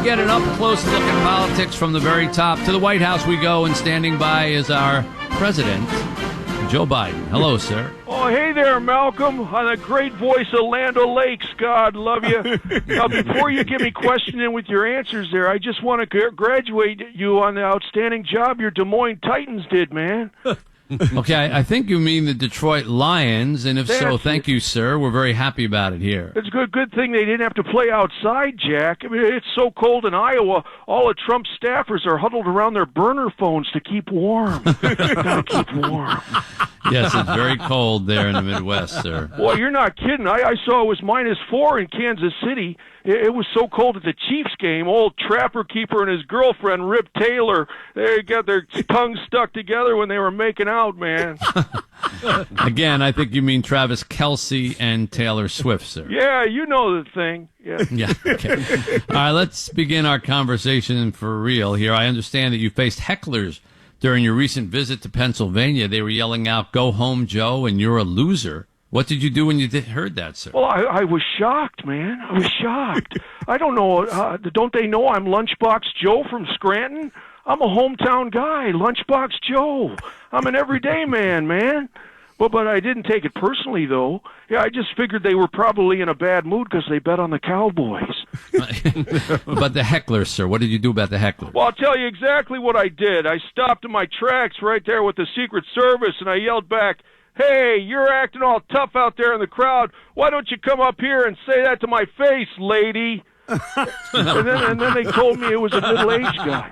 get an up-close look at politics from the very top. To the White House we go, and standing by is our president, Joe Biden. Hello, sir. Oh, hey there, Malcolm, on the great voice of Land O'Lakes. God love you. Now, before you get me questioning with your answers there, I just want to congratulate you on the outstanding job your Des Moines Titans did, man. Okay, I think you mean the Detroit Lions, and if so, That's thank you, sir. We're very happy about it here. It's a good thing they didn't have to play outside, Jack. I mean, it's so cold in Iowa, all of Trump's staffers are huddled around their burner phones to keep warm. Gotta keep warm. Yes, it's very cold there in the Midwest, sir. Well, you're not kidding. I saw it was -4 in Kansas City. It was so cold at the Chiefs game. Old Trapper Keeper and his girlfriend, Rip Taylor, they got their tongues stuck together when they were making out, man. Again, I think you mean Travis Kelce and Taylor Swift, sir. Yeah, you know the thing. Yeah. Yeah, okay. All right, let's begin our conversation for real here. I understand that you faced hecklers during your recent visit to Pennsylvania. They were yelling out, "Go home, Joe," and "You're a loser." What did you do when you heard that, sir? Well, I was shocked, man. I was shocked. I don't know. Don't they know I'm Lunchbox Joe from Scranton? I'm a hometown guy, Lunchbox Joe. I'm an everyday man. But I didn't take it personally, though. Yeah, I just figured they were probably in a bad mood because they bet on the Cowboys. But the hecklers, sir, what did you do about the hecklers? Well, I'll tell you exactly what I did. I stopped in my tracks right there with the Secret Service, and I yelled back, "Hey, you're acting all tough out there in the crowd. Why don't you come up here and say that to my face, lady?" and then they told me it was a middle-aged guy.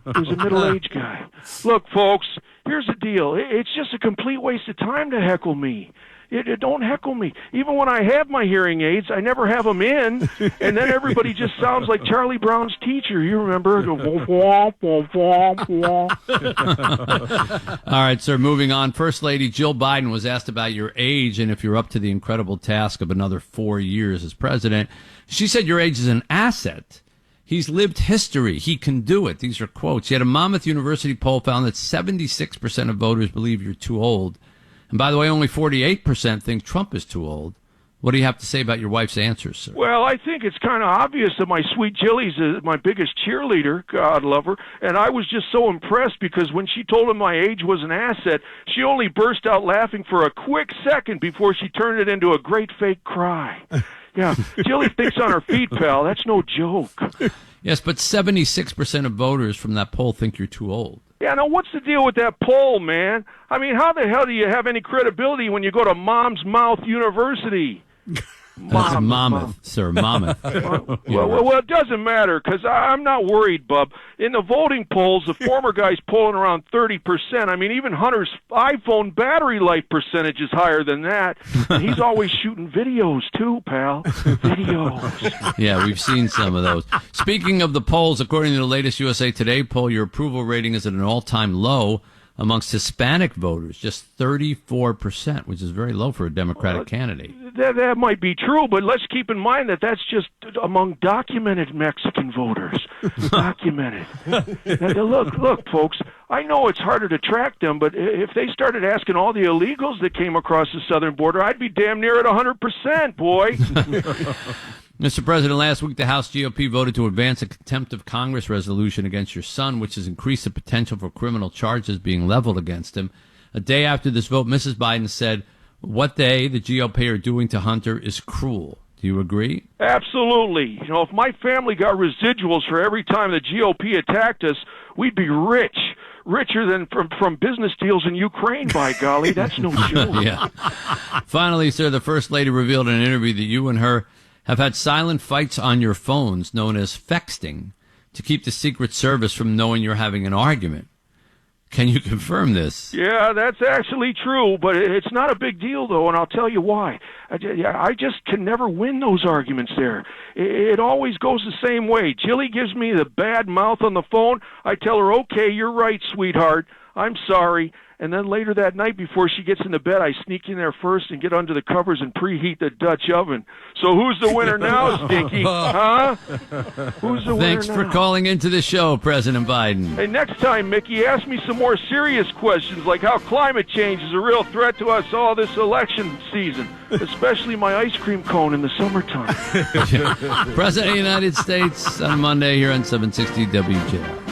It was a middle-aged guy. Look, folks, here's the deal. It's just a complete waste of time to heckle me. Don't heckle me. Even when I have my hearing aids, I never have them in, and then everybody just sounds like Charlie Brown's teacher. You remember? Womp, womp, womp, womp. All right, sir, moving on. First Lady Jill Biden was asked about your age and if you're up to the incredible task of another 4 years as president. She said your age is an asset. He's lived history. He can do it. These are quotes. Yet a Monmouth University poll found that 76% of voters believe you're too old. And by the way, only 48% think Trump is too old. What do you have to say about your wife's answers, sir? Well, I think it's kind of obvious that my sweet Jilly's my biggest cheerleader, God love her, and I was just so impressed because when she told him my age was an asset, she only burst out laughing for a quick second before she turned it into a great fake cry. Yeah, Jilly thinks on her feet, pal. That's no joke. Yes, but 76% of voters from that poll think you're too old. Yeah, now what's the deal with that poll, man? I mean, how the hell do you have any credibility when you go to Mom's Mouth University? That's Monmouth, sir, Monmouth. Well, it doesn't matter because I'm not worried, bub. In the voting polls, the former guy's polling around 30%. I mean, even Hunter's iPhone battery life percentage is higher than that. And he's always shooting videos, too, pal. Videos. Yeah, we've seen some of those. Speaking of the polls, according to the latest USA Today poll, your approval rating is at an all-time low amongst Hispanic voters, just 34%, which is very low for a Democratic candidate. That might be true, but let's keep in mind that that's just among documented Mexican voters. Documented. Now, look, folks, I know it's harder to track them, but if they started asking all the illegals that came across the southern border, I'd be damn near at 100%, boy. Mr. President, last week the House GOP voted to advance a contempt of Congress resolution against your son, which has increased the potential for criminal charges being leveled against him. A day after this vote, Mrs. Biden said, "What they, the GOP, are doing to Hunter is cruel." Do you agree? Absolutely. You know, if my family got residuals for every time the GOP attacked us, we'd be rich. Richer than from business deals in Ukraine, by golly. That's no joke. Yeah. Finally, sir, the First Lady revealed in an interview that you and her have had silent fights on your phones, known as fexting, to keep the Secret Service from knowing you're having an argument. Can you confirm this? Yeah, that's actually true, but it's not a big deal, though, and I'll tell you why. I just can never win those arguments there. It always goes the same way. Jilly gives me the bad mouth on the phone. I tell her, "Okay, you're right, sweetheart. I'm sorry. And then later that night, before she gets into bed, I sneak in there first and get under the covers and preheat the Dutch oven. So who's the winner now, Stinky? Huh? Who's the winner now? Thanks for calling into the show, President Biden. Hey, next time, Mickey, ask me some more serious questions, like how climate change is a real threat to us all this election season, especially my ice cream cone in the summertime. President of the United States on Monday here on 760 WJR.